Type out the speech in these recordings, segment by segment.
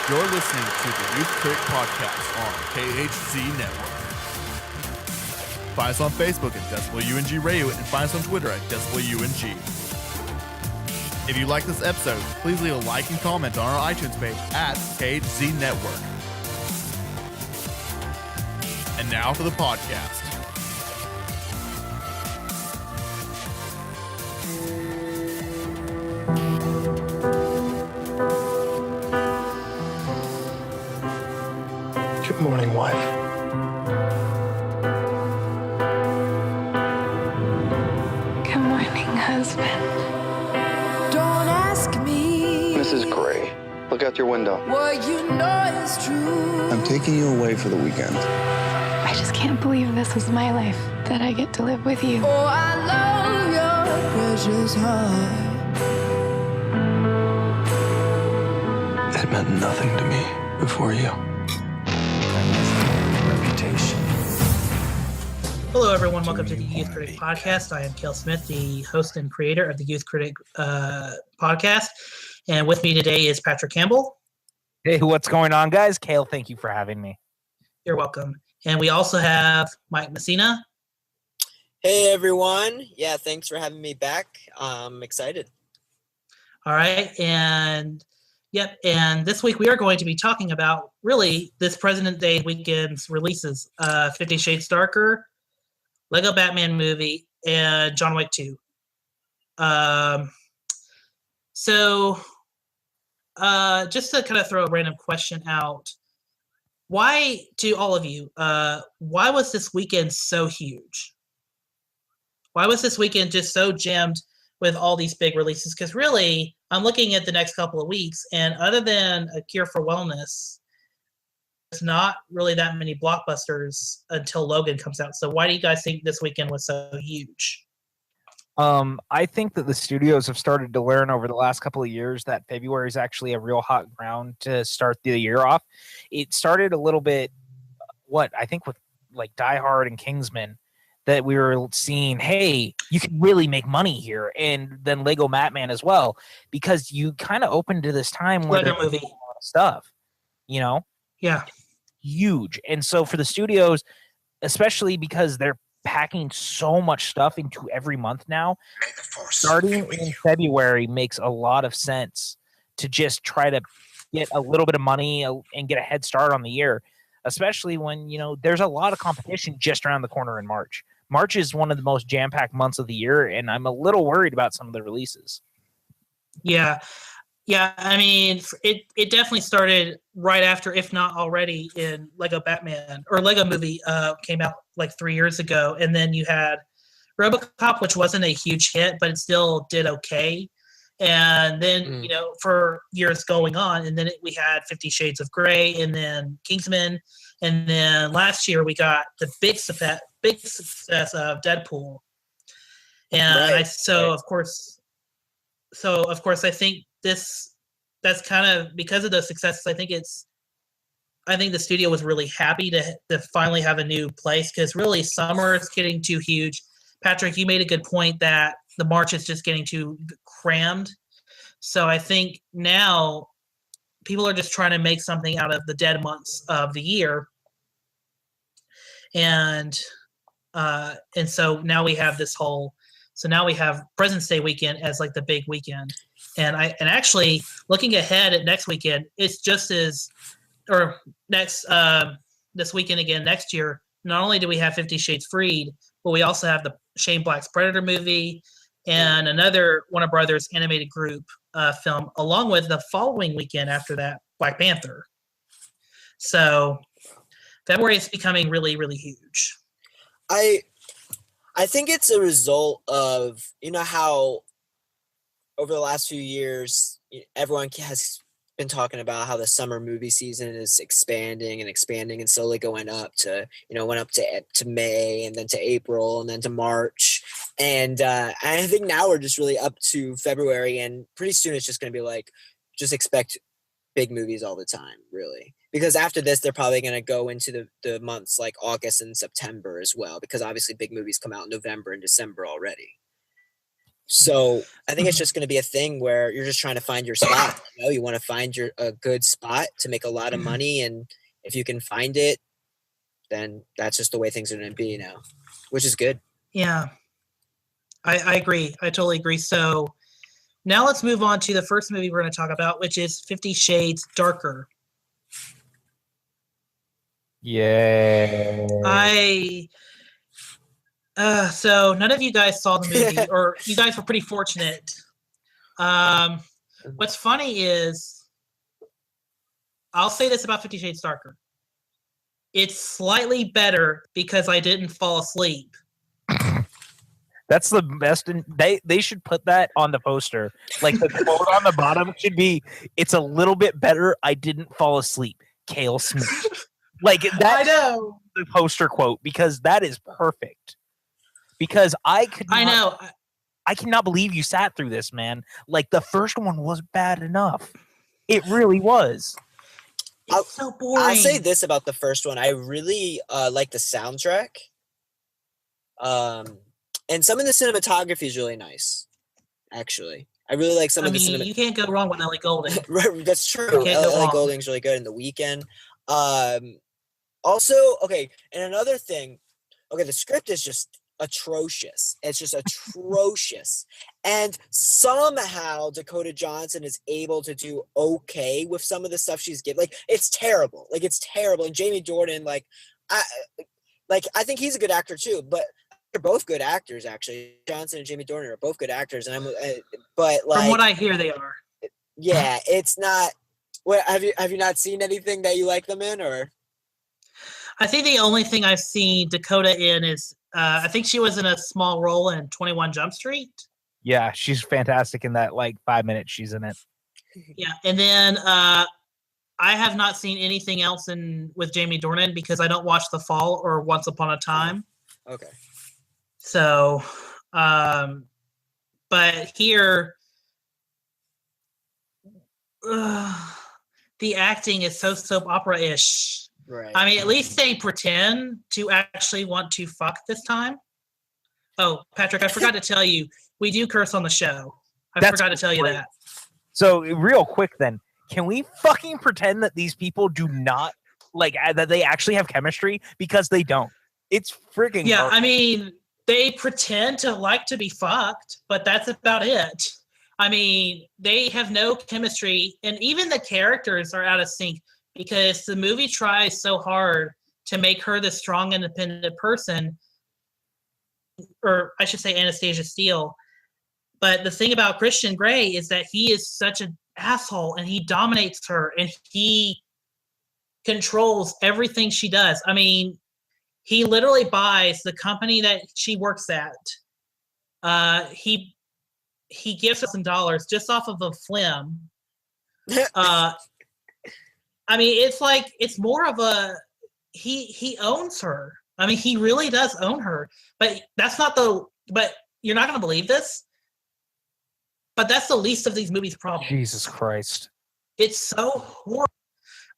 You're listening to the Youth Critic Podcast on KHZ Network. Find us on Facebook at Decibel UNG Radio and find us on Twitter at Decibel UNG. If you like this episode, please leave a like and comment on our iTunes page at KHZ Network. And now for the podcast. Good morning, wife. Good morning, husband. Don't ask me. Mrs. Gray, look out your window. What you know is true. I'm taking you away for the weekend. I just can't believe this is my life, that I get to live with you. Oh, I love your precious heart. It meant nothing to me before you. Reputation. Hello, everyone. Welcome to the Youth Critic Podcast. I am Cale Smith, the host and creator of the Youth Critic Podcast. And with me today is Patrick Campbell. Hey, what's going on, guys? Cale, thank you for having me. You're welcome. And we also have Mike Messina. Hey, everyone. Yeah, thanks for having me back. I'm excited. All right. And this week we are going to be talking about really this President's Day weekend's releases, 50 Shades Darker, Lego Batman movie, and John Wick 2. Just to kind of throw a random question out, why, to all of you, why was this weekend so huge? Why was this weekend just so jammed with all these big releases? Because really, I'm looking at the next couple of weeks, and other than A Cure for Wellness, there's not really that many blockbusters until Logan comes out. So why do you guys think this weekend was so huge? I think that the studios have started to learn over the last couple of years that February is actually a real hot ground to start the year off. It started a little bit, with like Die Hard and Kingsman, that we were seeing, hey, you can really make money here. And then Lego Batman as well, because you kind of opened to this time where Lego movie stuff, you know? Yeah. Huge. And so for the studios, especially because they're packing so much stuff into every month now, starting in February makes a lot of sense to just try to get a little bit of money and get a head start on the year, especially when, there's a lot of competition just around the corner in March. March is one of the most jam-packed months of the year, and I'm a little worried about some of the releases. Yeah. I mean, it definitely started right after, if not already, in Lego Batman, or Lego Movie came out like 3 years ago. And then you had RoboCop, which wasn't a huge hit, but it still did okay. And then, for years going on, and then we had 50 Shades of Grey, and then Kingsman. And then last year we got the big success of Deadpool. And of course, I think that's kind of because of those successes. I think the studio was really happy to finally have a new place, because really summer is getting too huge. Patrick, you made a good point that the March is just getting too crammed. So I think now people are just trying to make something out of the dead months of the year. And so now we have now we have President's Day weekend as like the big weekend. And actually looking ahead at next weekend, it's just this weekend again next year. Not only do we have 50 Shades Freed, but we also have the Shane Black's Predator movie and another Warner Brothers animated group film, along with the following weekend after that, Black Panther. So February is becoming really, really huge. I think it's a result of, how over the last few years, everyone has been talking about how the summer movie season is expanding and slowly going up to, went up to May, and then to April, and then to March. And I think now we're just really up to February, and pretty soon it's just going to be like, just expect big movies all the time, really. Because after this, they're probably going to go into the months like August and September as well, because obviously big movies come out in November and December already. So I think it's just going to be a thing where you're just trying to find your spot. You want to find a good spot to make a lot of money, and if you can find it, then that's just the way things are going to be now, which is good. Yeah, I agree. I totally agree. So now let's move on to the first movie we're going to talk about, which is 50 Shades Darker. Yeah. So none of you guys saw the movie, or you guys were pretty fortunate. What's funny is, I'll say this about 50 Shades Darker. It's slightly better because I didn't fall asleep. That's the best. They should put that on the poster. Like the quote on the bottom should be, "It's a little bit better. I didn't fall asleep." Kale Smith. Like that. I know the poster quote, because that is perfect. Because I cannot believe you sat through this, man. Like the first one was bad enough. It really was. It's so boring. I'll say this about the first one. I really like the soundtrack. And some of the cinematography is really nice, actually. I really like some of the cinematography. You can't go wrong with Ellie Goulding. Right, that's true. Ellie Goulding's really good in The Weeknd. Also, okay, and another thing, okay, the script is just atrocious. It's just atrocious. And somehow Dakota Johnson is able to do okay with some of the stuff she's given. Like, it's terrible. Like, it's terrible. And Jamie Dornan, I think he's a good actor too, but they're both good actors, actually. Johnson and Jamie Dornan are both good actors, and but like, from what I hear, they are. Yeah, it's not. What have you not seen anything that you like them in, or? I think the only thing I've seen Dakota in is I think she was in a small role in 21 Jump Street. Yeah, she's fantastic in that. Like 5 minutes, she's in it. Yeah, and then I have not seen anything else with Jamie Dornan because I don't watch The Fall or Once Upon a Time. Okay. So, but here, the acting is so soap opera-ish. Right. I mean, at least they pretend to actually want to fuck this time. Oh, Patrick, I forgot to tell you, we do curse on the show. I forgot to tell you that. So, real quick then, can we fucking pretend that these people do not, that they actually have chemistry? Because they don't. It's freaking Yeah, hard. I mean, they pretend to like to be fucked, but that's about it. I mean, they have no chemistry, and even the characters are out of sync because the movie tries so hard to make her the strong, independent person, or I should say Anastasia Steele. But the thing about Christian Grey is that he is such an asshole, and he dominates her, and he controls everything she does. I mean, he literally buys the company that she works at. He gives us some dollars just off of a flim. I mean, it's more of a he owns her. I mean, he really does own her. But but you're not gonna believe this. But that's the least of these movies' problems. Jesus Christ. It's so horrible.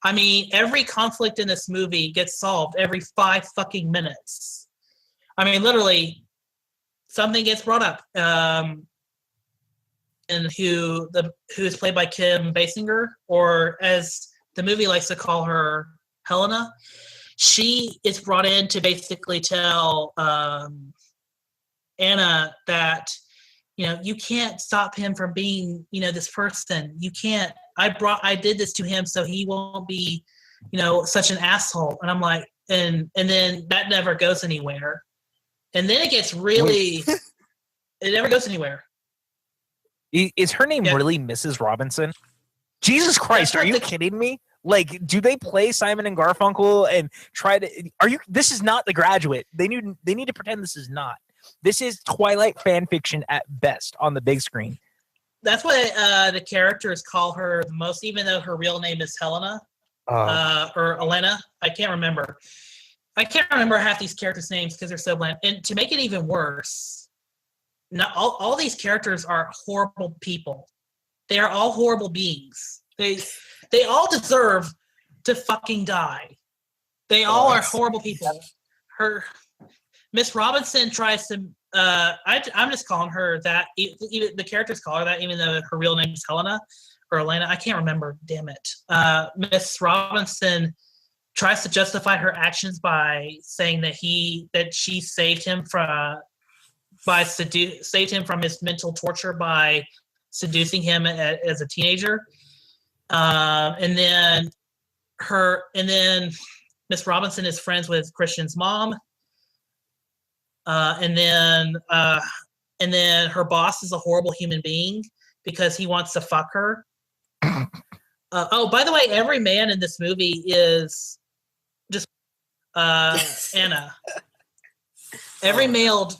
I mean, every conflict in this movie gets solved every 5 fucking minutes. I mean, literally, something gets brought up. And who is played by Kim Basinger, or as the movie likes to call her, Helena. She is brought in to basically tell Anna that, you can't stop him from being, this person. You can't. I did this to him so he won't be, such an asshole. And I'm like, and then that never goes anywhere. And then it gets really, it never goes anywhere. Is her name really Mrs. Robinson? Jesus Christ, are you kidding me? Like, do they play Simon and Garfunkel and try to? This is not The Graduate. They need to pretend this is not. This is Twilight fan fiction at best on the big screen. That's what the characters call her the most, even though her real name is Helena or Elena. I can't remember. I can't remember half these characters' names because they're so bland. And to make it even worse, not all these characters are horrible people. They are all horrible beings. They all deserve to fucking die. They all are horrible people. Miss Robinson tries to I'm just calling her that. Even the characters call her that, even though her real name is Helena or Elena. I can't remember. Damn it. Miss Robinson tries to justify her actions by saying that she saved him from his mental torture by seducing him as a teenager. And then Miss Robinson is friends with Christian's mom. And then her boss is a horrible human being because he wants to fuck her. By the way, every man in this movie is just Anna. Every male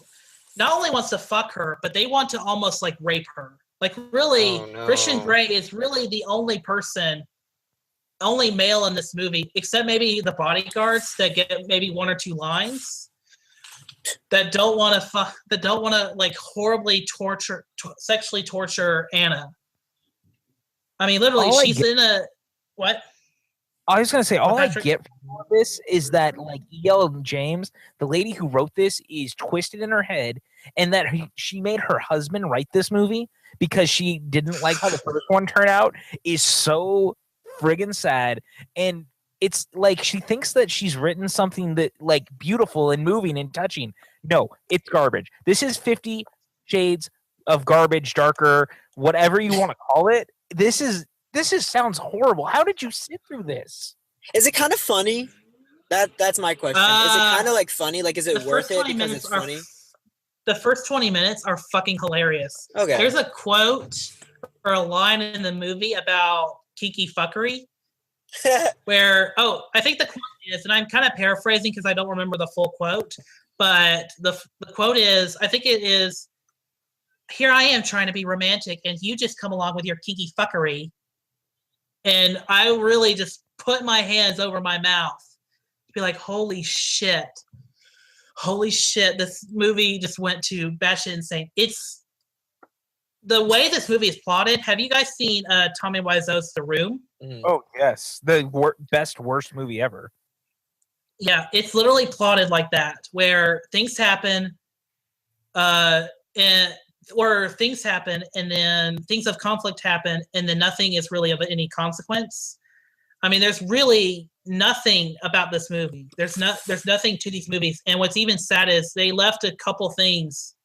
not only wants to fuck her, but they want to almost like rape her. Like really, Christian Grey is really the only male in this movie, except maybe the bodyguards that get maybe one or two lines, that don't want to like horribly sexually torture Anna. I mean, literally, she's in a what? I was gonna say, all I get from this is that, like, E.L. James, the lady who wrote this, is twisted in her head, and that she made her husband write this movie because she didn't like how the first one turned out is so friggin' sad. And it's like she thinks that she's written something that like beautiful and moving and touching. No, it's garbage. This is 50 Shades of Garbage, darker, whatever you want to call it. This sounds horrible. How did you sit through this? Is it kind of funny? That's my question. Is it kind of like funny? Like, is it worth it because it's funny? The first 20 minutes are fucking hilarious. Okay. There's a quote or a line in the movie about kinky fuckery where, I think the quote is, and I'm kind of paraphrasing because I don't remember the full quote, but the quote is, I think it is, "Here I am trying to be romantic and you just come along with your kinky fuckery." And I really just put my hands over my mouth to be like, holy shit, this movie just went to batshit insane. It's the way this movie is plotted. Have you guys seen Tommy Wiseau's The Room? Mm. Oh, yes. The worst movie ever. Yeah, it's literally plotted like that, where things happen, and then things of conflict happen, and then nothing is really of any consequence. I mean, there's really nothing about this movie. There's nothing to these movies. And what's even sad is they left a couple things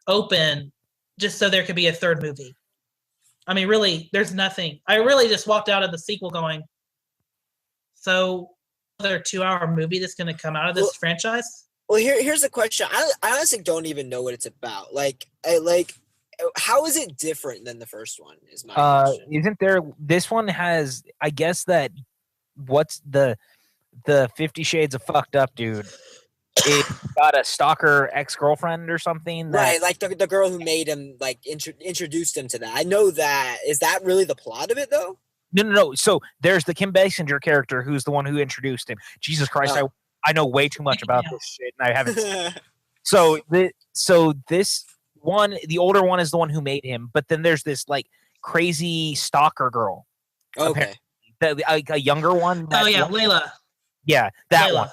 open just so there could be a third movie. I mean, really, there's nothing. I really just walked out of the sequel going, so another 2-hour movie that's going to come out of this franchise? Well, here's the question. I honestly don't even know what it's about. How is it different than the first one? Is my question. Isn't there? This one has, I guess that what's the 50 Shades of fucked up dude? It got a stalker ex-girlfriend or something. Right, like the girl who made him, like introduced him to that. I know that. Is that really the plot of it though? No. So there's the Kim Basinger character who's the one who introduced him. Jesus Christ, I know way too much about this shit, and I haven't seen it. So this one, the older one, is the one who made him, but then there's this like crazy stalker girl. Okay. A younger one. Layla. Yeah, that Layla. one.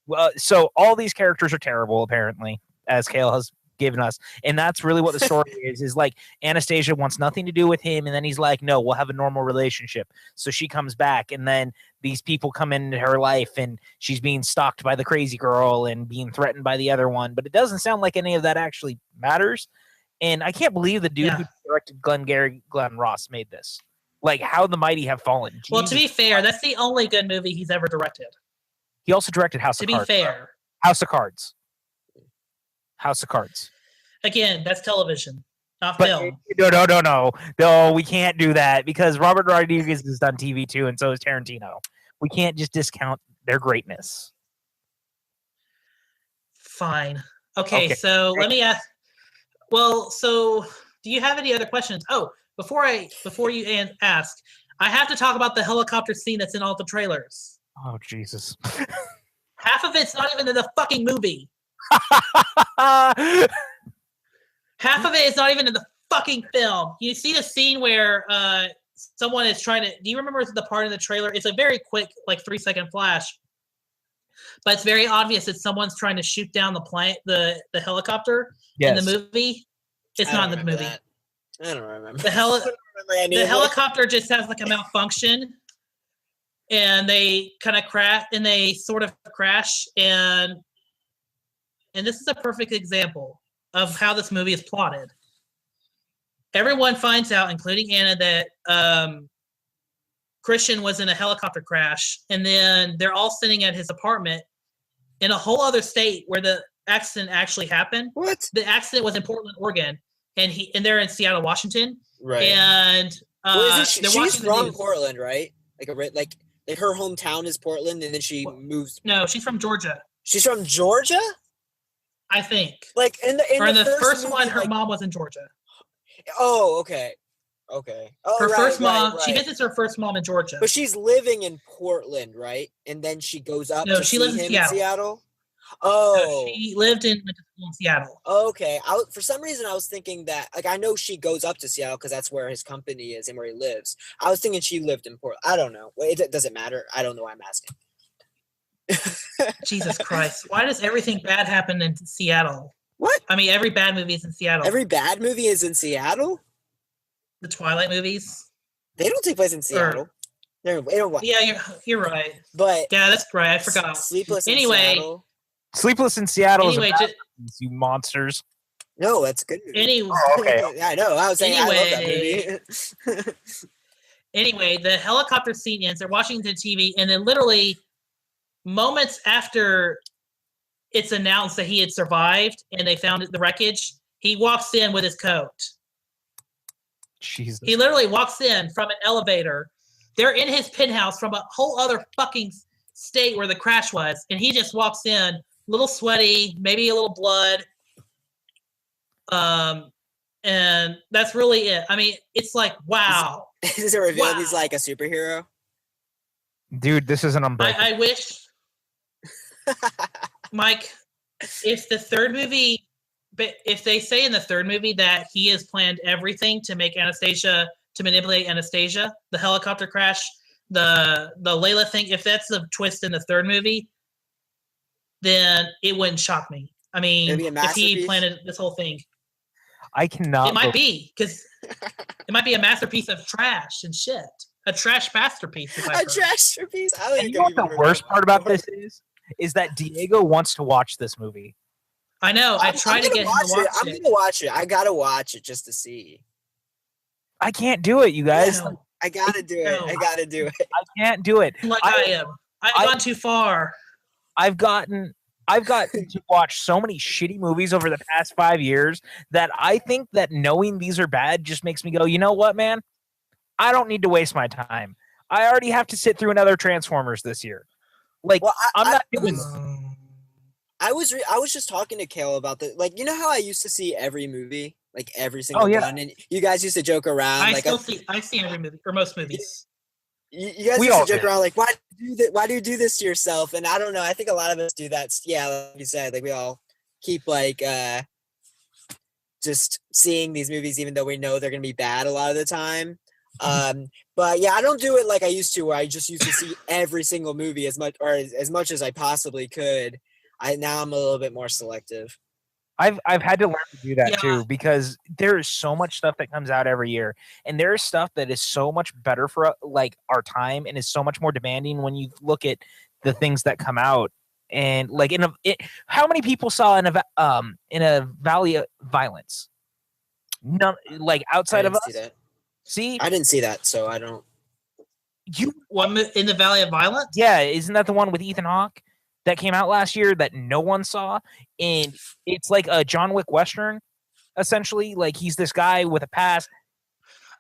Well, so all these characters are terrible, apparently, as Kale has given us, and that's really what the story is like Anastasia wants nothing to do with him, and then he's like, no, we'll have a normal relationship. So she comes back, and then these people come into her life, and she's being stalked by the crazy girl and being threatened by the other one, but it doesn't sound like any of that actually matters. And I can't believe the dude who directed Glenn Ross made this. Like, how the mighty have fallen. Jesus. Well, to be fair, that's the only good movie he's ever directed. He also directed House of Cards. To be fair. House of Cards. Again, that's television, not film. No, we can't do that because Robert Rodriguez has done TV too, and so is Tarantino. We can't just discount their greatness. Fine. Okay. So let me ask. Well, so do you have any other questions? Oh, before you ask, I have to talk about the helicopter scene that's in all the trailers. Oh, Jesus. Half of it's not even in the fucking movie. Half of it is not even in the fucking film. You see the scene where someone is trying to... Do you remember the part in the trailer? It's a very quick, like 3-second flash but it's very obvious that someone's trying to shoot down the plane, the helicopter in Yes. the movie. It's I not don't in the remember movie. that. I don't remember. The I don't remember any The of it. helicopter just has like a malfunction, and they kind of crash, and they sort of crash, and this is a perfect example of how this movie is plotted. Everyone finds out, including Anna, that Christian was in a helicopter crash, and then they're all sitting at his apartment in a whole other state where the accident actually happened. What? The accident was in Portland, Oregon, and they're in Seattle, Washington. Right. And Well, isn't they're she's watching the from news. Portland, right? Like her hometown is Portland, and then she moves. No, she's from Georgia, She's from Georgia. I think. Like in the first movie, one, her like- mom was in Georgia. Oh, okay. Okay. Oh, Her right, first mom, right, she right. visits her first mom in Georgia. But she's living in Portland, right? And then she goes up No, to she see lives in him Seattle. Seattle. No, Oh. she went to school in Seattle. Okay. For some reason, I was thinking that, like, I know she goes up to Seattle because that's where his company is and where he lives. I was thinking she lived in Portland. I don't know. It doesn't matter. I don't know why I'm asking. Jesus Christ. Why does everything bad happen in Seattle? What? I mean, every bad movie is in Seattle. Every bad movie is in Seattle? The Twilight movies. They don't take place in Seattle. They don't. Yeah, you're right. But Yeah, that's right. I forgot. Sleepless Anyway. in Seattle. Sleepless in Seattle Anyway, is a masterpiece, you monsters. No, that's a good movie. Anyway, Okay. Yeah, I know. I was saying I love that movie. anyway, the helicopter scene ends. They're watching the TV, and then literally moments after it's announced that he had survived and they found the wreckage, he walks in with his coat. Jesus. He literally walks in from an elevator. They're in his penthouse from a whole other fucking state where the crash was, and he just walks in, a little sweaty, maybe a little blood. And that's really it. I mean, it's like, wow. Is it revealed Wow. he's like a superhero? Dude, this is an unbreakable. I wish, Mike, if the third movie, but if they say in the third movie that he has planned everything to make Anastasia, to manipulate Anastasia, the helicopter crash, the Layla thing, if that's the twist in the third movie, then it wouldn't shock me. I mean, Maybe a if he masterpiece? planned this whole thing, I cannot. it might be, because it might be a masterpiece of trash and shit. A trash masterpiece. if I've A heard. masterpiece? I don't And think you know I've what the even worst heard part that about before. this is that Diego wants to watch this movie. I know. I tried to gonna get him to watch I'm it. gonna watch it. I gotta watch it just to see. I can't do it, you guys. No, I gotta do it. I gotta do it. I can't do it. like I am. I've I- gone too far. I've gotten to watch so many shitty movies over the past 5 years that I think that knowing these are bad just makes me go, you know what, man? I don't need to waste my time. I already have to sit through another Transformers this year. Like, Well, I'm not doing. I was just talking to Kale about the, like, you know how I used to see every movie, like every single yeah. one, and you guys used to joke around, I like see every movie or most movies. you guys We used all to joke did. around like, why do you do this to yourself? And I don't know. I think a lot of us do that. Yeah, like you said, like we all keep like just seeing these movies even though we know they're gonna be bad a lot of the time. But yeah, I don't do it like I used to, where I just used to see every single movie as much as I possibly could. Now I'm a little bit more selective. I've had to learn to do that Yeah. too, because there is so much stuff that comes out every year, and there is stuff that is so much better for like our time and is so much more demanding when you look at the things that come out. And like how many people saw in a Valley of Violence? None, like outside of us. See that. See, I didn't see that, so I don't. you In the Valley of Violence? yeah, isn't that the one with Ethan Hawke that came out last year that no one saw? And it's like a John Wick Western, essentially. Like he's this guy with a past.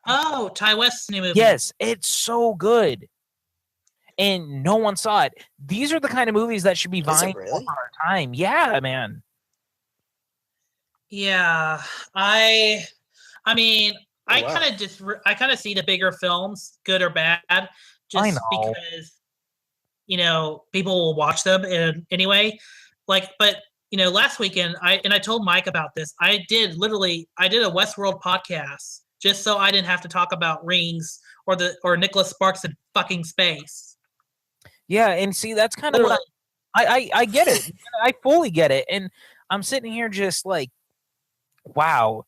Oh, Ty West's new movie. Yes, it's so good. And no one saw it. These are the kind of movies that should be Is it vying really? for our time. Yeah, man. Yeah. I mean, I wow. kind of see the bigger films, good or bad, just I know. because people will watch them and anyway. Like, but last weekend I told Mike about this. I did a Westworld podcast just so I didn't have to talk about Rings or Nicholas Sparks in fucking space. Yeah, and see, that's kind of what Literally. I get it. I fully get it. And I'm sitting here just like, wow.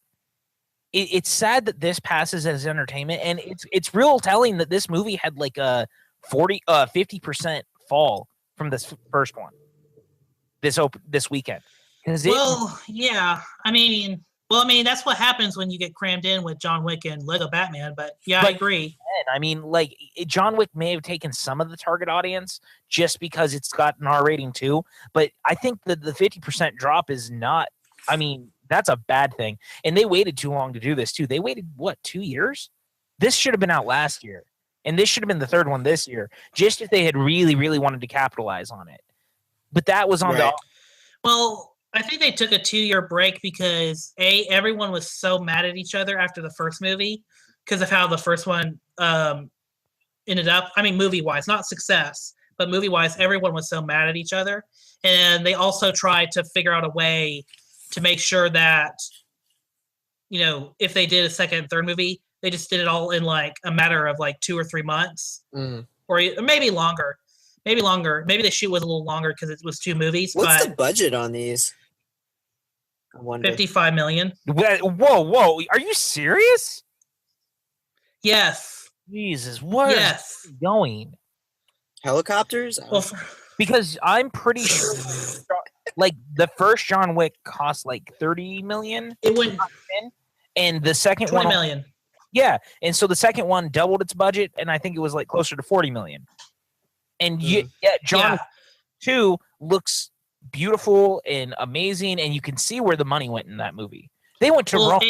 It's sad that this passes as entertainment, and it's real telling that this movie had like a 50% fall from this first one this weekend. Yeah. I mean, that's what happens when you get crammed in with John Wick and Lego Batman. But yeah, I agree. I mean, like John Wick may have taken some of the target audience just because it's got an R rating too. But I think that the 50% drop is not. I mean, that's a bad thing. And they waited too long to do this too. They waited 2 years? This should have been out last year, and this should have been the third one this year. Just if they had really, really wanted to capitalize on it. But that was on the. Well, I think they took a 2-year break because everyone was so mad at each other after the first movie because of how the first one ended up. I mean, movie-wise, not success, but movie-wise, everyone was so mad at each other. And they also tried to figure out a way to make sure that, if they did a second and third movie, they just did it all in like a matter of like 2 or 3 months, or maybe longer. Maybe longer. Maybe the shoot was a little longer because it was 2 movies. What's the budget on these? I wonder. $55 million. Whoa! Are you serious? Yes. Jesus, what is going? Helicopters? Well, because I'm pretty sure, like the first John Wick cost like $30 million. It went, and the second one $20 million. Yeah, and so the second one doubled its budget, and I think it was like closer to $40 million. And John Wick 2 looks beautiful and amazing, and you can see where the money went in that movie. They went to Rome.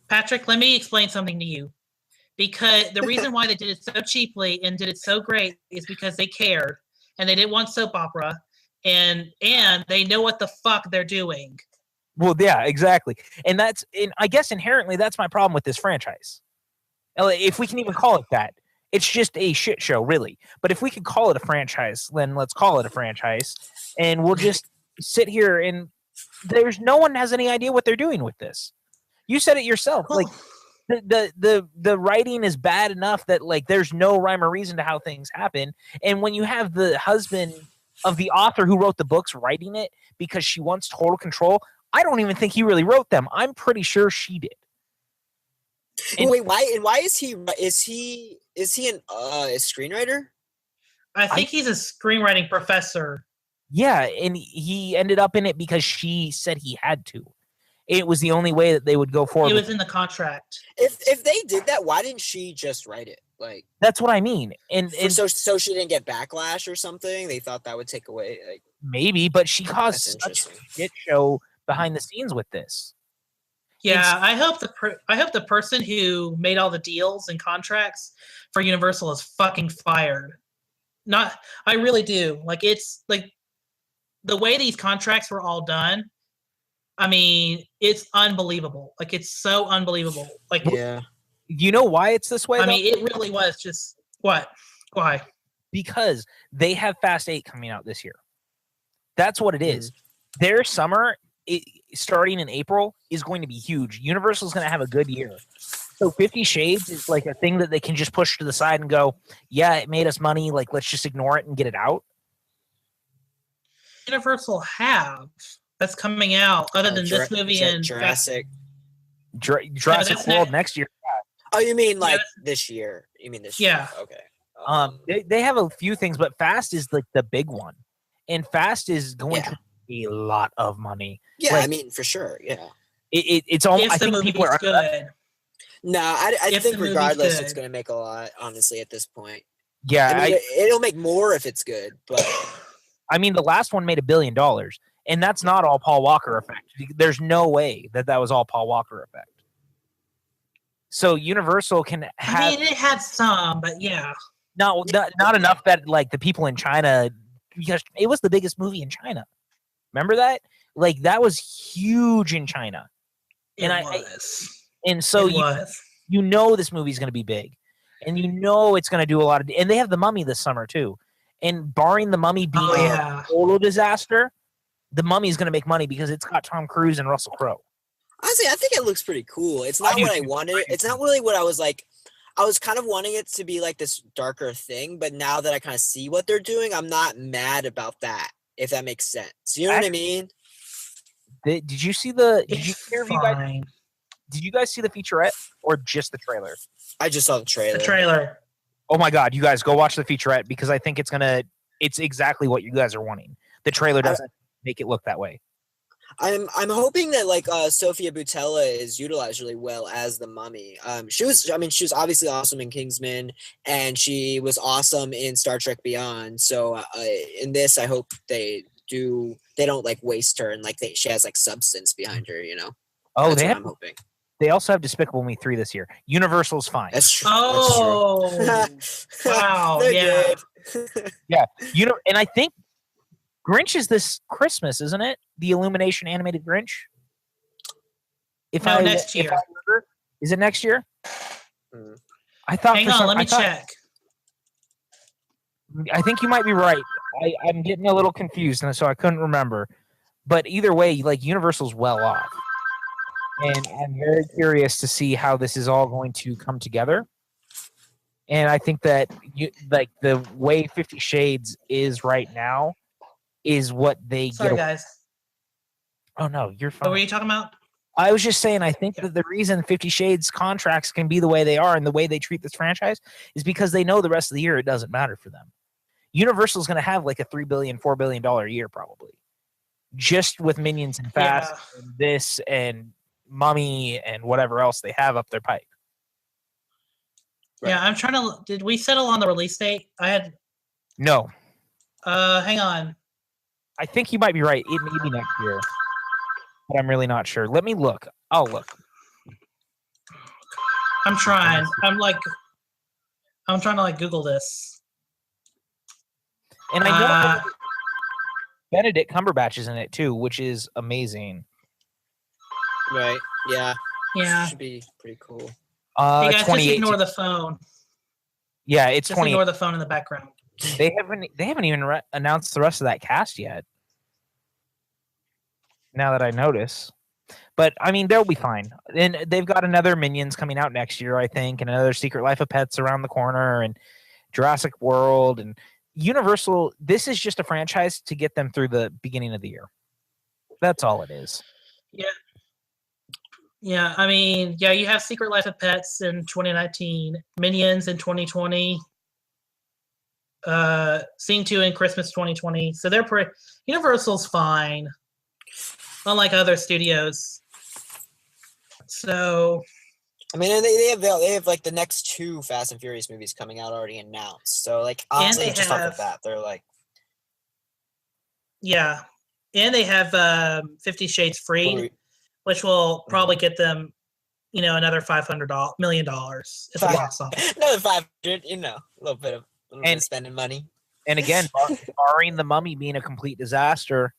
Patrick, let me explain something to you. Because the reason why they did it so cheaply and did it so great is because they cared, and they didn't want soap opera, and they know what the fuck they're doing. Well, yeah, exactly. And I guess inherently that's my problem with this franchise. If we can even call it that. It's just a shit show, really. But if we could call it a franchise, then let's call it a franchise. And we'll just sit here and no one has any idea what they're doing with this. You said it yourself. Like the writing is bad enough that like there's no rhyme or reason to how things happen. And when you have the husband of the author who wrote the books writing it because she wants total control, I don't even think he really wrote them. I'm pretty sure she did. And wait, why is he a screenwriter? I think he's a screenwriting professor. Yeah, and he ended up in it because she said he had to. It was the only way that they would go forward. It was in the contract. If they did that, why didn't she just write it? Like that's what I mean. And so she didn't get backlash or something. They thought that would take away. Like, maybe, but she caused such a shit show behind the scenes with this. Yeah, I hope the person who made all the deals and contracts for Universal is fucking fired. I really do. Like it's like the way these contracts were all done. I mean, it's unbelievable. Like it's so unbelievable. Like yeah. You know why it's this way? I mean, it really was just what? Why? Because they have Fast 8 coming out this year. That's what it is. Their summer, starting in April, is going to be huge. Universal's going to have a good year. So 50 Shades is like a thing that they can just push to the side and go, yeah, it made us money. Like, let's just ignore it and get it out. Universal have that's coming out other than this movie and Jurassic World next year. Oh, you mean like this year? You mean this year? Yeah. Okay. They have a few things, but Fast is like the big one, and Fast is going to be a lot of money. Yeah, like, I mean for sure. Yeah. It's almost. I think people are good. No, I think regardless, it's going to make a lot. Honestly, at this point. Yeah, I mean, it'll make more if it's good, but I mean, the last one made $1 billion, and that's not all Paul Walker effect. There's no way that was all Paul Walker effect. So Universal can have. I mean, it had some, but yeah, not enough that like the people in China, because it was the biggest movie in China. Remember that? Like that was huge in China, and so you know this movie's going to be big, and you know it's going to do a lot of. And they have The Mummy this summer too, and barring The Mummy being a total disaster, The Mummy is going to make money because it's got Tom Cruise and Russell Crowe. Honestly, I think it looks pretty cool. It's not what I wanted. It's not really what I was like. I was kind of wanting it to be like this darker thing, but now that I kind of see what they're doing, I'm not mad about that. If that makes sense, you know what I mean? Did you see the? Did you It's interview guys? fine. Did you guys see the featurette or just the trailer? I just saw the The trailer. trailer. Oh my god, you guys go watch the featurette because I think it's exactly what you guys are wanting. The trailer doesn't make it look that way. I'm hoping that like Sophia Boutella is utilized really well as the mummy. She was obviously awesome in Kingsman, and she was awesome in Star Trek Beyond. So in this, I hope they don't like waste her and like she has like substance behind her. You know. Oh, That's what I'm hoping. They also have Despicable Me 3 this year. Universal's fine. That's true. Oh, That's true. wow. They're Yeah. good. Yeah, and I think Grinch is this Christmas, isn't it? The Illumination animated Grinch. Next year. If I remember, is it next year? Hmm. I thought. Hang on, let me check. I think you might be right. I'm getting a little confused, and so I couldn't remember. But either way, like Universal's well off, and I'm very curious to see how this is all going to come together. And I think that the way 50 Shades is right now is what they Sorry, get. guys. Oh no, you're What were fine. you talking about? I was just saying, I think that the reason 50 Shades contracts can be the way they are and the way they treat this franchise is because they know the rest of the year it doesn't matter for them. Universal's going to have like a $3 billion, $4 billion a year probably, just with Minions and Fast and this and Mummy and whatever else they have up their pipe. Yeah, I'm trying to. Did we settle on the release date? No, Hang on. I think you might be right. It may be next year, but I'm really not sure. Let me look. I'll look. I'm trying. I'm trying to like Google this. And I know Benedict Cumberbatch is in it too, which is amazing. Right. Yeah. Yeah. Should be pretty cool. Hey guys, just 2018. ignore the phone. Yeah, it's Just 20. ignore the phone in the background. They haven't even announced the rest of that cast yet. Now that I notice, but I mean they'll be fine. And they've got another Minions coming out next year, I think, and another Secret Life of Pets around the corner, and Jurassic World and Universal. This is just a franchise to get them through the beginning of the year. That's all it is. Yeah. Yeah, I mean, yeah, you have Secret Life of Pets in 2019, Minions in 2020, Scene 2 in Christmas 2020. So they're pretty. Universal's fine, unlike other studios. So, I mean, and they have like the next 2 Fast and Furious movies coming out already announced. So like honestly, they just off have- of that, they're like, yeah, and they have 50 Shades Freed, which will probably get them, another $500 million at the box office. another 500. A little bit of spending money. And again, barring the Mummy being a complete disaster,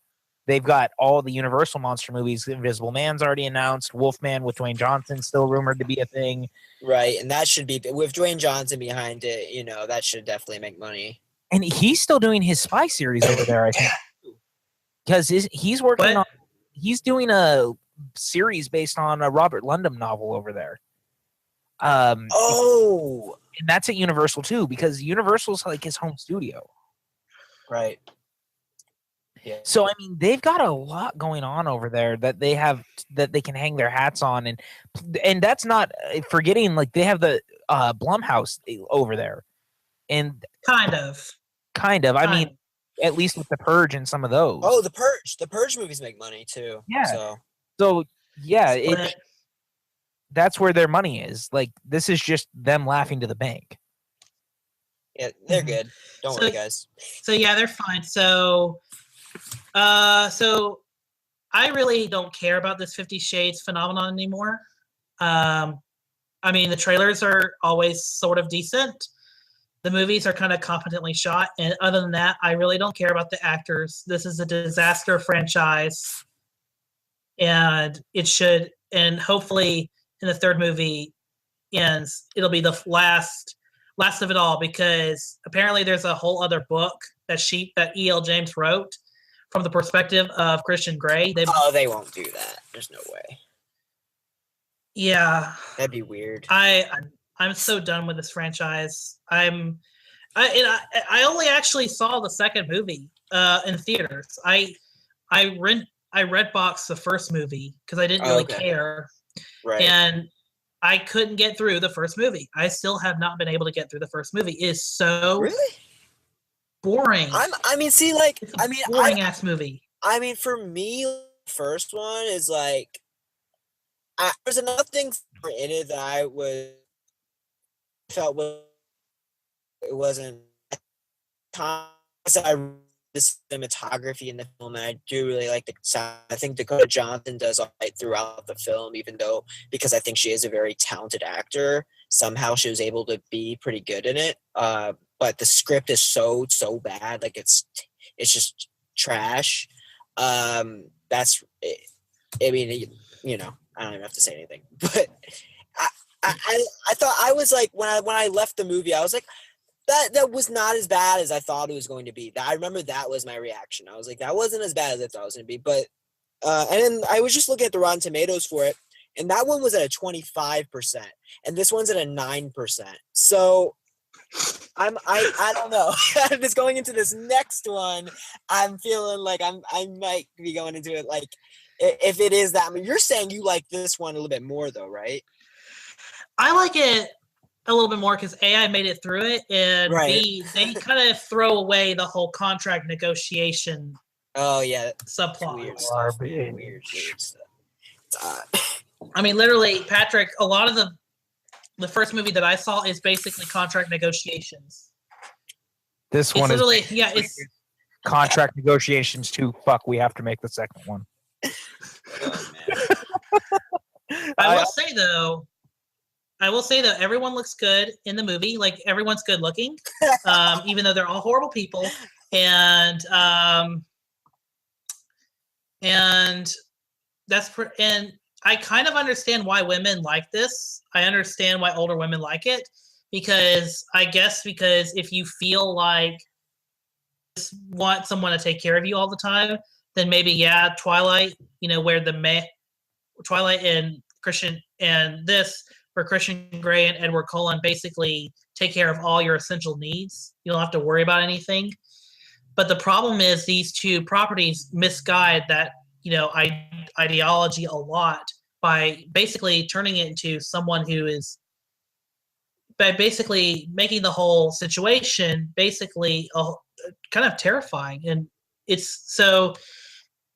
they've got all the Universal monster movies. Invisible Man's already announced. Wolfman with Dwayne Johnson still rumored to be a thing. Right, and that should be with Dwayne Johnson behind it. That should definitely make money. And he's still doing his spy series over there, I think, because he's working on. He's doing a series based on a Robert Ludlum novel over there. And that's at Universal too, because Universal's like his home studio. Right. Yeah. So I mean, they've got a lot going on over there that they can hang their hats on, and that's not forgetting like they have the Blumhouse over there, and kind of. I mean, at least with the Purge and some of those. Oh, the Purge movies make money too. Yeah. So yeah, that's where their money is. Like this is just them laughing to the bank. Yeah, they're good. Don't worry, guys. So yeah, they're fine. So I really don't care about this 50 Shades phenomenon anymore. I mean, the trailers are always sort of decent. The movies are kind of competently shot. And other than that, I really don't care about the actors. This is a disaster franchise. And hopefully in the third movie ends, it'll be the last of it all, because apparently there's a whole other book that E.L. James wrote from the perspective of Christian Grey. They won't do that. There's no way. Yeah. That'd be weird. I I'm so done with this franchise. I only actually saw the second movie in theaters. I read box the first movie because I didn't really care, Right. and I couldn't get through the first movie. I still have not been able to get through the first movie. It is so Really? boring. Boring ass movie. I mean, for me, the first one is like, there's enough things in it that I felt it wasn't. I the cinematography in the film, and I do really like the sound. I think Dakota Johnson does all right throughout the film, even though, because I think she is a very talented actor, somehow she was able to be pretty good in it. But the script is so bad, like it's just trash. That's, I mean, you know, I don't even have to say anything, but I thought, I was like, when I left the movie, I was like, that was not as bad as I thought it was going to be. I remember that was my reaction. I was like, that wasn't as bad as I thought it was going to be. But and then I was just looking at the Rotten Tomatoes for it, and that one was at a 25%, and this one's at a 9%. So I don't know. Just going into this next one, I'm feeling like I might be going into it like, if it is that. I mean, you're saying you like this one a little bit more, though, right? I like it a little bit more because A, I made it through it, and Right. B, they kind of throw away the whole contract negotiation. Oh yeah, subplot. Weird stuff. I mean, literally, Patrick. A lot of the first movie that I saw is basically contract negotiations. This one literally, is it's contract negotiations too. Fuck, we have to make the second one. Oh, man. I will say though, everyone looks good in the movie. Like, everyone's good looking, even though they're all horrible people. And and I kind of understand why women like this. I understand why older women like it, because if you feel like you just want someone to take care of you all the time, then maybe Twilight, where Twilight and Christian and this, where Christian Grey and Edward Cullen basically take care of all your essential needs. You don't have to worry about anything. But the problem is these two properties misguide that, ideology a lot by basically turning it into someone who is, by basically making the whole situation basically kind of terrifying. And it's so,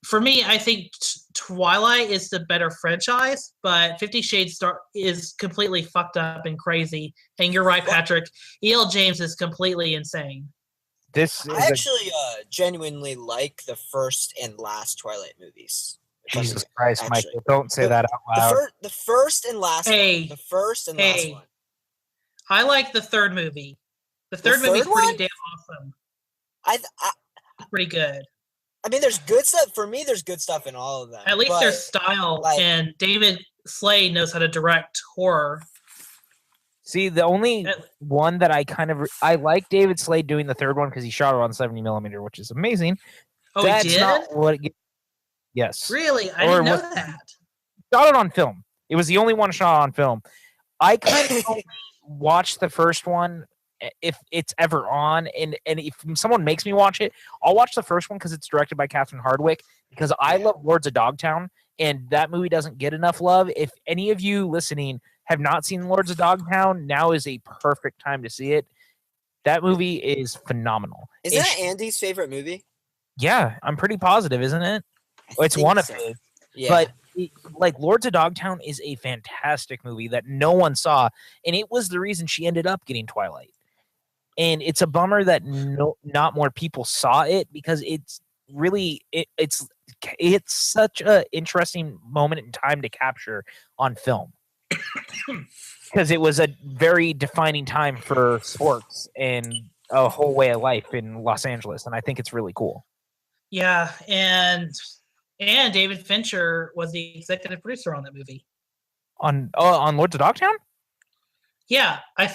for me, I think Twilight is the better franchise, but 50 Shades is completely fucked up and crazy. And you're right, Patrick. E.L. James is completely insane. I actually genuinely like the first and last Twilight movies. Jesus Christ, Michael! Don't say that out loud. The first and last one. The first and last one. I like the third movie. The third movie is pretty damn awesome. Pretty good. I mean, there's good stuff. For me, there's good stuff in all of them. At least there's style, and David Slade knows how to direct horror. See, the only one that I like David Slade doing the third one because he shot it on 70mm, which is amazing. Oh, That's he did? Not what yes. Really? I didn't know that. Shot it on film. It was the only one shot on film. I kind of only watch the first one if it's ever on, and if someone makes me watch it, I'll watch the first one because it's directed by Catherine Hardwicke, because I love Lords of Dogtown, and that movie doesn't get enough love. If any of you listening have not seen Lords of Dogtown, now is a perfect time to see it. That movie is phenomenal. Is that Andy's favorite movie? Yeah, I'm pretty positive, isn't it? It's one of his. Yeah. But like Lords of Dogtown is a fantastic movie that no one saw, and it was the reason she ended up getting Twilight. And it's a bummer that not more people saw it, because it's really it's such a interesting moment in time to capture on film. Because it was a very defining time for sports and a whole way of life in Los Angeles, and I think it's really cool. Yeah, and David Fincher was the executive producer on that movie. On Lords of Dogtown? Yeah, I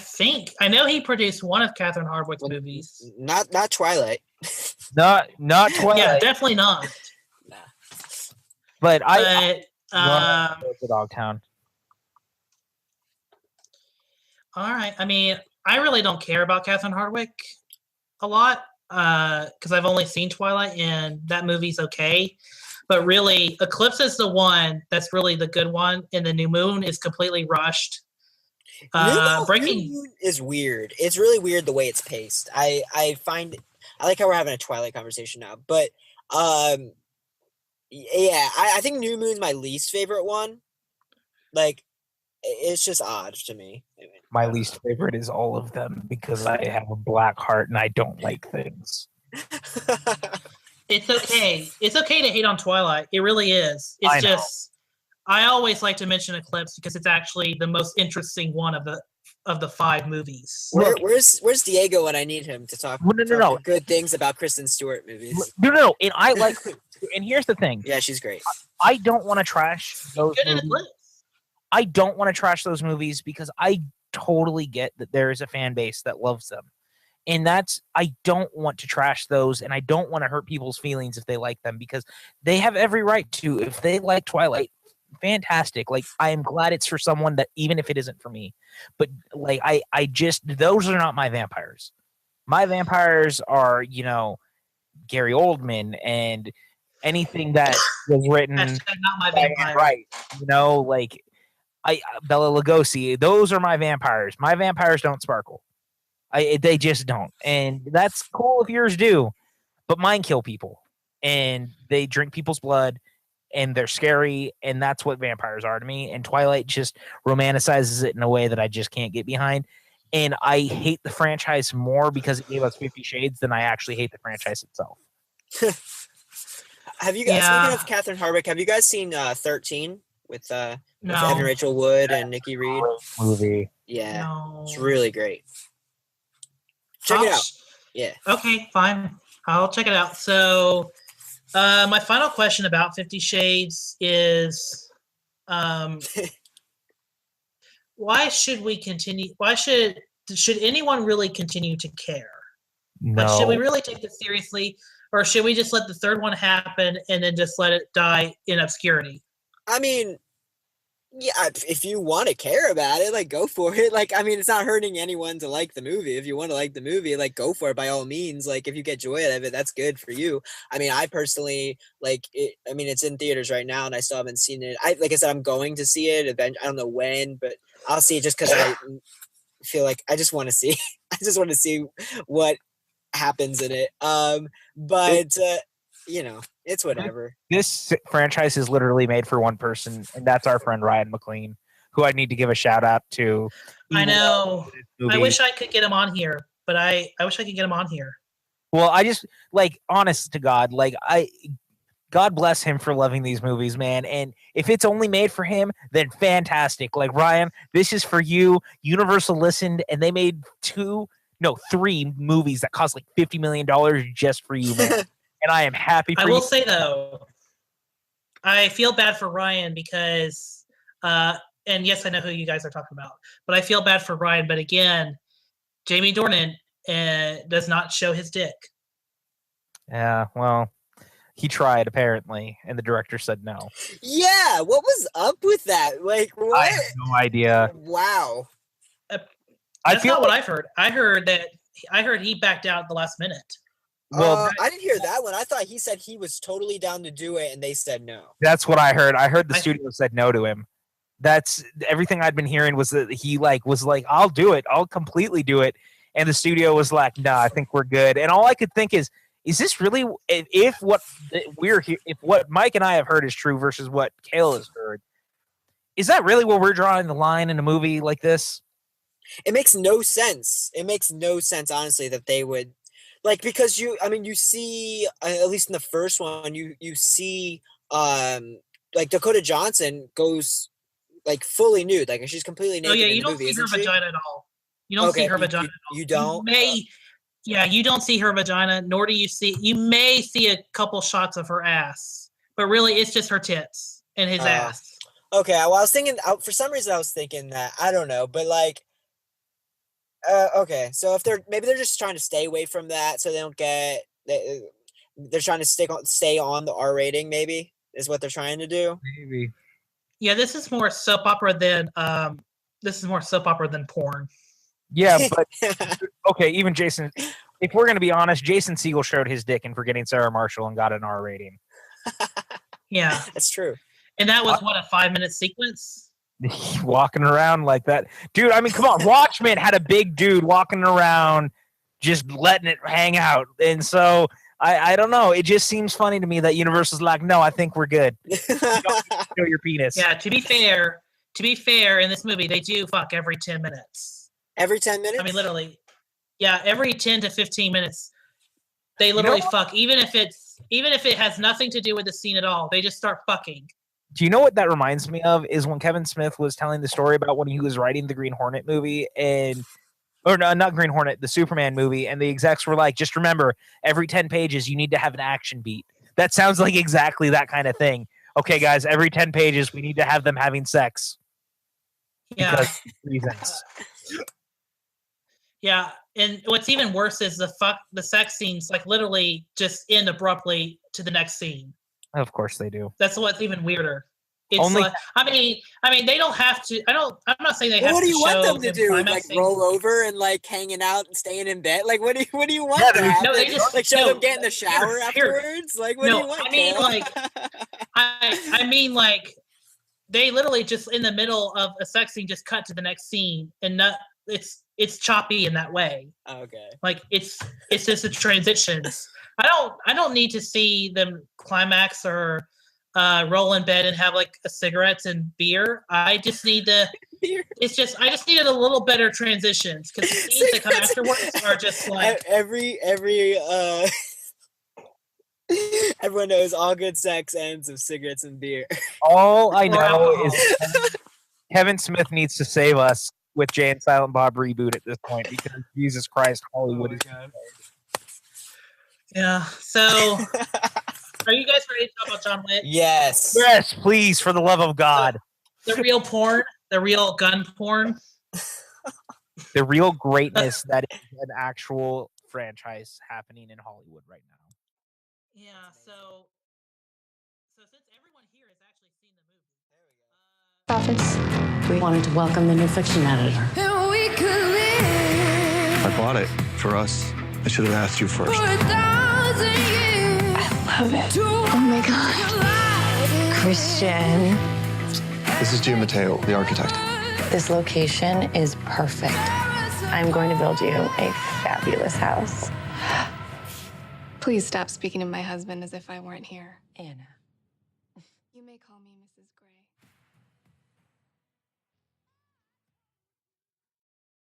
know he produced one of Catherine Hardwicke's movies. Not Twilight. not Twilight. Yeah, definitely not. Nah. But I love Lords of Dogtown. All right. I mean, I really don't care about Catherine Hardwicke a lot because I've only seen Twilight, and that movie's okay. But really, Eclipse is the one that's really the good one, and the New Moon is completely rushed. New Moon is weird. It's really weird the way it's paced. I like how we're having a Twilight conversation now, but yeah, I think New Moon's my least favorite one. Like, it's just odd to me. My least favorite is all of them because I have a black heart and I don't like things. It's okay. It's okay to hate on Twilight. It really is. It's just I always like to mention Eclipse because it's actually the most interesting one of the 5 movies. Where's Diego when I need him to talk? No. Good things about Kristen Stewart movies. No. And I like. And here's the thing. Yeah, she's great. I don't want to trash those movies. I don't want to trash those movies because I totally get that there is a fan base that loves them. And I don't want to trash those, and I don't want to hurt people's feelings if they like them because they have every right to. If they like Twilight, fantastic. Like, I am glad it's for someone that, even if it isn't for me. But like, I just, those are not my vampires. My vampires are, Gary Oldman and anything that was written. That's not my vampire. Right. Like Bela Lugosi. Those are my vampires. My vampires don't sparkle. They just don't. And that's cool if yours do. But mine kill people. And they drink people's blood. And they're scary. And that's what vampires are to me. And Twilight just romanticizes it in a way that I just can't get behind. And I hate the franchise more because it gave us 50 Shades than I actually hate the franchise itself. Have you guys, speaking of Catherine Hardwicke, have you guys seen 13 with Evan Rachel Wood and Nikki Reed? Movie. Yeah. No. It's really great. Check it out. Yeah. Okay, fine. I'll check it out. So my final question about 50 Shades is why should we continue? Should anyone really continue to care? No. Like, should we really take this seriously? Or should we just let the third one happen and then just let it die in obscurity? I mean, yeah, if you want to care about it, like, go for it. Like, I mean, it's not hurting anyone to like the movie. If you want to like the movie, like, go for it by all means. Like, if you get joy out of it, that's good for you. I mean, I personally like it. I mean, it's in theaters right now, and I still haven't seen it. Like I said, I'm going to see it. I don't know when, but I'll see it just because I feel like I just want to see. I just want to see what happens in it. But it's whatever. This franchise is literally made for one person, and that's our friend Ryan McLean, who I need to give a shout out to. I know. I wish I could get him on here, but I wish I could get him on here. Well, I just, like, honest to God, like, God bless him for loving these movies, man. And if it's only made for him, then fantastic. Like, Ryan, this is for you. Universal listened, and they made 3 movies that cost like $50 million just for you, man. And I am happy for you. I will say, though, I feel bad for Ryan because, and yes, I know who you guys are talking about, but I feel bad for Ryan. But again, Jamie Dornan does not show his dick. Yeah, well, he tried, apparently, and the director said no. Yeah, what was up with that? Like, what? I have no idea. Wow. That's not what I've heard. I heard he backed out at the last minute. Well, I didn't hear that one. I thought he said he was totally down to do it, and they said no. That's what I heard. I heard the studio said no to him. That's everything I'd been hearing was that he was like, I'll do it. I'll completely do it. And the studio was like, no, I think we're good. And all I could think is this really, if what Mike and I have heard is true versus what Kale has heard, is that really where we're drawing the line in a movie like this? It makes no sense. It makes no sense, honestly, that they would, like, because you see, at least in the first one, you see, like, Dakota Johnson goes, like, fully nude, like, she's completely naked. Oh yeah, you don't see her vagina at all. You don't see her vagina. You don't. You don't see her vagina, nor do you see. You may see a couple shots of her ass, but really, it's just her tits and his ass. Okay, well, I was thinking, for some reason, I was thinking that, I don't know, but, like, okay, so if they're just trying to stay away from that, so they don't get, they're trying to stay on the R rating, maybe, is what they're trying to do. Maybe. Yeah, this is more soap opera than this is more soap opera than porn. Yeah, but okay, even Jason. If we're gonna be honest, Jason Segel showed his dick in Forgetting Sarah Marshall and got an R rating. Yeah, That's true. and that was what, a 5-minute sequence. Walking around like that, dude. I mean, come on. Watchmen had a big dude walking around, just letting it hang out, and so I don't know. It just seems funny to me that Universal's like, no, I think we're good. You don't show your penis. Yeah, to be fair, in this movie, they do fuck every 10 minutes. Every 10 minutes? I mean, literally. Yeah, every 10 to 15 minutes, they literally fuck. Even if it has nothing to do with the scene at all, they just start fucking. Do you know what that reminds me of? Is when Kevin Smith was telling the story about when he was writing the Green Hornet movie or no, not Green Hornet, the Superman movie, and the execs were like, just remember, every 10 pages, you need to have an action beat. That sounds like exactly that kind of thing. Okay, guys, every 10 pages, we need to have them having sex. Yeah. Reasons. Yeah, and what's even worse is the sex scenes like literally just end abruptly to the next scene. Of course they do. That's what's even weirder. It's Only, like, I mean, they don't have to. I'm not saying they have to. What do you want them to do? Like climaxing. roll over and like hanging out and staying in bed? Like what do you want? Yeah, to happen? no, they just like show them get in the shower afterwards. Like what do you want? I mean, like, I mean, like, they literally just in the middle of a sex scene just cut to the next scene, and not it's choppy in that way. Okay. Like it's just the transitions. I don't need to see them climax or roll in bed and have like a cigarettes and beer. I just need to. I just needed a little better transitions because the scenes that come afterwards are just like everyone knows all good sex ends with cigarettes and beer. all I know is Kevin Smith needs to save us with Jay and Silent Bob reboot at this point because Jesus Christ, Hollywood is. Yeah. So, are you guys ready to talk about John Wick? Yes. Yes, please, for the love of God. The real porn, the real gun porn. The real greatness that is an actual franchise happening in Hollywood right now. Yeah. So since everyone here has actually seen the movie, Office. We wanted to welcome the new fiction editor. And we could live I bought it for us. I should have asked you first. for 1,000 years. I love it. Oh my God. Christian, This is Gio Matteo, the architect. this location is perfect. I'm going to build you a fabulous house. Please stop speaking to my husband as if I weren't here. Anna. You may call me Mrs.